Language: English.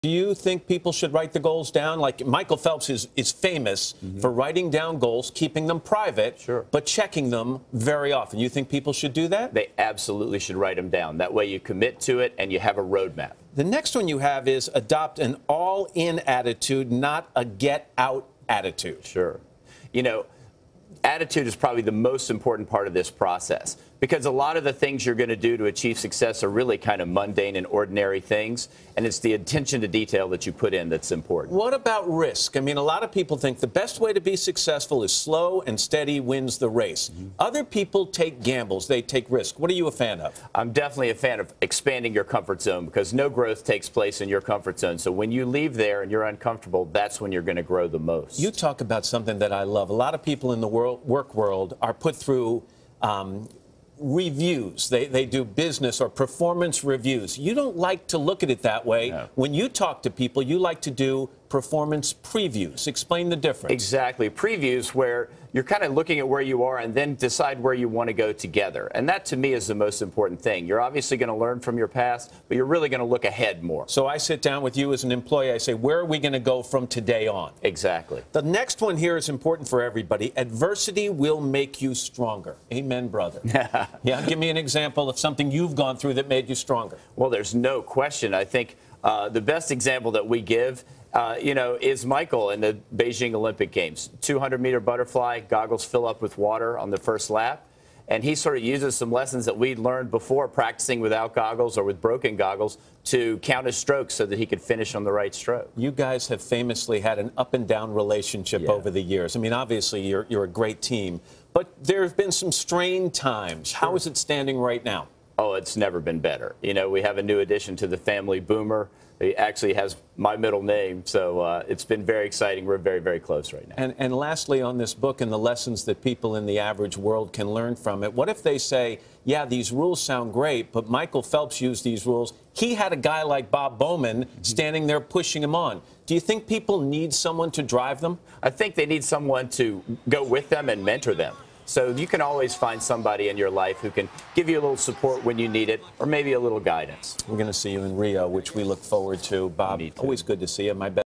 Do you think people should write the goals down? Like Michael Phelps is famous for writing down goals, keeping them private, but checking them very often. You think people should do that? They absolutely should write them down. That way you commit to it and you have a roadmap. The next one you have is adopt an all-in attitude, not a get-out attitude. Sure. You know, attitude is probably the most important part of this process, because a lot of the things you're going to do to achieve success are really kind of mundane and ordinary things, and it's the attention to detail that you put in that's important. What about risk? I mean, a lot of people think the best way to be successful is slow and steady wins the race. Other people take gambles. They take risk. What are you a fan of? I'm definitely a fan of expanding your comfort zone, because no growth takes place in your comfort zone. So when you leave there and you're uncomfortable, that's when you're going to grow the most. You talk about something that I love. A lot of people in the work world are put through reviews. They do business or performance reviews. You don't like to look at it that way. No. When you talk to people, you like to do performance previews. Explain the difference. Exactly. Previews where you're kind of looking at where you are and then decide where you want to go together. And that, to me, is the most important thing. You're obviously going to learn from your past, but you're really going to look ahead more. So I sit down with you as an employee. I say, where are we going to go from today on? Exactly. The next one here is important for everybody. Adversity will make you stronger. Amen, brother. Yeah, give me an example of something you've gone through that made you stronger. Well, there's no question. I think the best example that we give is Michael in the Beijing Olympic Games. 200-meter butterfly, goggles fill up with water on the first lap. And he sort of uses some lessons that we'd learned before practicing without goggles or with broken goggles to count his strokes so that he could finish on the right stroke. You guys have famously had an up-and-down relationship over the years. I mean, obviously, you're a great team. But there have been some strained times. Sure. How is it standing right now? Oh, it's never been better. You know, we have a new addition to the family, Boomer. He actually has my middle name, so it's been very exciting. We're very, very close right now. And lastly, on this book and the lessons that people in the average world can learn from it, what if they say, yeah, these rules sound great, but Michael Phelps used these rules. He had a guy like Bob Bowman standing there pushing him on. Do you think people need someone to drive them? I think they need someone to go with them and mentor them. So you can always find somebody in your life who can give you a little support when you need it, or maybe a little guidance. We're going to see you in Rio, which we look forward to. Bob, always good to see you. My best